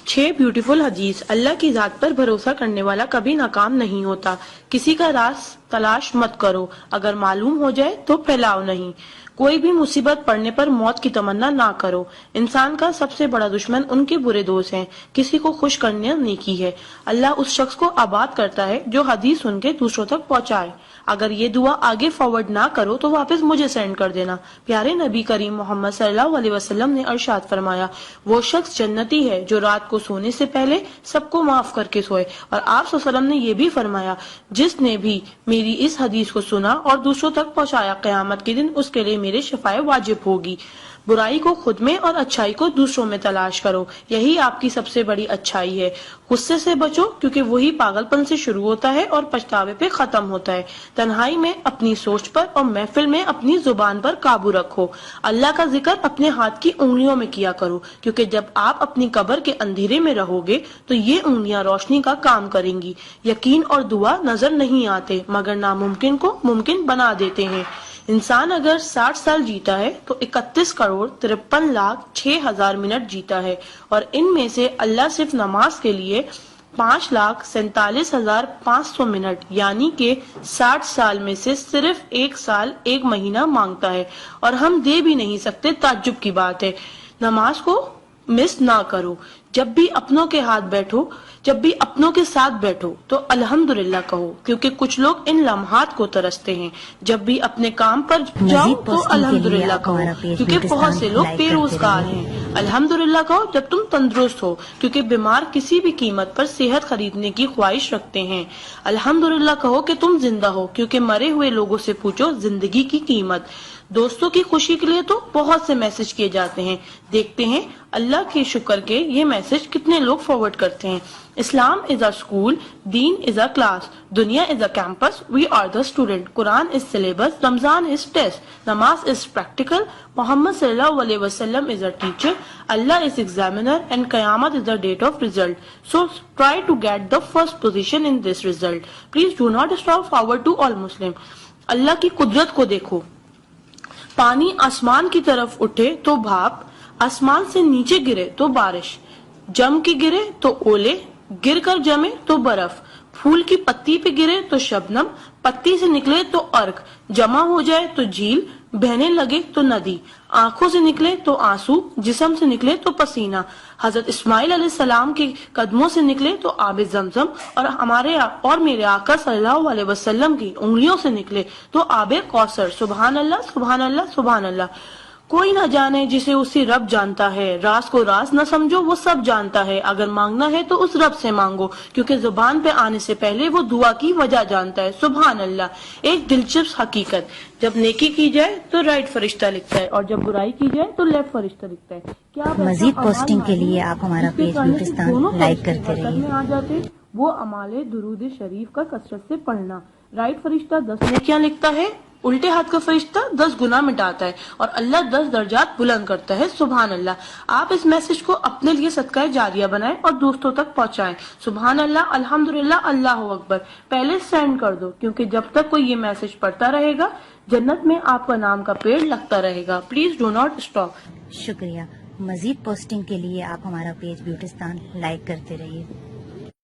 6 beautiful हदीस। अल्लाह की जात पर भरोसा करने वाला कभी नाकाम नहीं होता। किसी का राज तलाश मत करो, अगर मालूम हो जाए तो फैलाओ नहीं। कोई भी मुसीबत पड़ने पर मौत की तमन्ना ना करो। इंसान का सबसे बड़ा दुश्मन उनके बुरे दोस्त हैं। किसी को खुश करना नेकी है। अल्लाह उस शख्स को आबाद करता है जो हदीस सुन के दूसरों तक पहुंचाए। अगर ये दुआ आगे फॉरवर्ड ना करो तो वापस मुझे सेंड कर देना। प्यारे नबी करीम मोहम्मद सल्लल्लाहु अलैहि वसल्लम ने इरशाद फरमाया, वो शख्स जन्नती है जो रात को सोने से पहले सबको माफ करके सोए। और आप सल्लल्लाहु अलैहि वसल्लम ने ये भी फरमाया, जिसने भी मेरी इस हदीस को सुना और दूसरों तक पहुंचाया, क़यामत के दिन उसके लिए मेरे शफाए वाजिब होगी। बुराई को खुद में और अच्छाई को दूसरों में तलाश करो, यही आपकी सबसे बड़ी अच्छाई है। गुस्से से बचो क्योंकि वही पागलपन से शुरू होता है और पछतावे पे खत्म होता है। तन्हाई में अपनी सोच पर और महफिल में अपनी जुबान पर काबू रखो। अल्लाह का जिक्र अपने हाथ की उंगलियों में किया करो, क्योंकि जब आप अपनी कब्र के अंधेरे में रहोगे तो ये उंगलियां रोशनी का काम करेंगी। यकीन और दुआ नजर नहीं आते मगर नामुमकिन को मुमकिन बना देते हैं। इंसान अगर 60 साल जीता है तो 31,53,06,000 मिनट जीता है, और इनमें से अल्लाह सिर्फ नमाज के लिए 5,47,500 मिनट यानी कि 60 साल में से सिर्फ 1 साल 1 महीना मांगता है, और हम दे भी नहीं सकते। ताज्जुब की बात है। नमाज को मिस ना करो। जब भी अपनों के साथ बैठो तो अल्हम्दुलिल्लाह कहो, क्योंकि कुछ लोग इन लम्हात को तरसते हैं। जब भी अपने काम पर जाओ तो अल्हम्दुलिल्लाह कहो, क्योंकि बहुत से लोग बेरोजगार हैं। अल्हम्दुलिल्लाह कहो जब तुम तंदुरुस्त हो, क्योंकि बीमार किसी भी कीमत पर सेहत खरीदने की ख्वाहिश रखते हैं। अल्हम्दुलिल्लाह कहो कि तुम जिंदा हो, क्योंकि मरे हुए लोगों से पूछो जिंदगी की कीमत। दोस्तों की खुशी के लिए तो बहुत से मैसेज किए जाते हैं, देखते हैं अल्लाह के शुक्र के ये मैसेज कितने लोग फॉरवर्ड करते हैं। Islam is a school, deen is a class, duniya is a campus, we are the student, Quran is syllabus, Ramzan is test, namaz is practical, Mohammad सल्लल्लाहु अलैहि वसल्लम is a teacher, Allah is examiner and qayamat is the date of result. So try to get the first position in this result. Please do not stop forward to all Muslim. Allah की कुदरत को देखो। पानी आसमान की तरफ उठे तो भाप, आसमान से नीचे गिरे तो बारिश, जम के गिरे तो ओले, गिर कर जमे तो बर्फ, फूल की पत्ती पे गिरे तो शबनम, पत्ती से निकले तो अर्क, जमा हो जाए तो झील, बहने लगे तो नदी, आंखों से निकले तो आंसू, जिस्म से निकले तो पसीना, हजरत इस्माइल अलैहिस्सलाम के कदमों से निकले तो आबे जमजम, और मेरे आका सल्लल्लाहु अलैहि वसल्लम की उंगलियों से निकले तो आबे कौसर। सुभान अल्लाह, सुभान अल्लाह, सुभान अल्लाह। कोई ना जाने जिसे उसी रब जानता है। राज को राज न समझो, वो सब जानता है। अगर मांगना है तो उस रब से मांगो, क्योंकि जुबान पे आने से पहले वो दुआ की वजह जानता है। सुभान अल्लाह। एक दिलचस्प हकीकत, जब नेकी की जाए तो राइट फरिश्ता लिखता है, और जब बुराई की जाए तो लेफ्ट फरिश्ता लिखता है। क्या मजीद पोस्टिंग के लिए आप हमारा पेज ब्यूटिस्तान लाइक करते रहिए। आ जाते वो अमाले दुरूद शरीफ का कसरत से पढ़ना। राइट फरिश्ता 10 नेकियां लिखता है, उल्टे हाथ का फरिश्ता 10 गुनाह मिटाता है, और अल्लाह 10 दर्जात बुलंद करता है। सुभान अल्लाह। आप इस मैसेज को अपने लिए सदका जारिया बनाएं और दोस्तों तक पहुंचाएं। सुभान अल्लाह, अल्हम्दुलिल्लाह, अल्लाह अकबर पहले सेंड कर दो, क्योंकि जब तक कोई ये मैसेज पढ़ता रहेगा जन्नत में आपका नाम का पेड़ लगता रहेगा। Please do not stop. शुक्रिया। मजीद पोस्टिंग के लिए आप हमारा पेज ब्यूटिस्तान लाइक करते रहिए।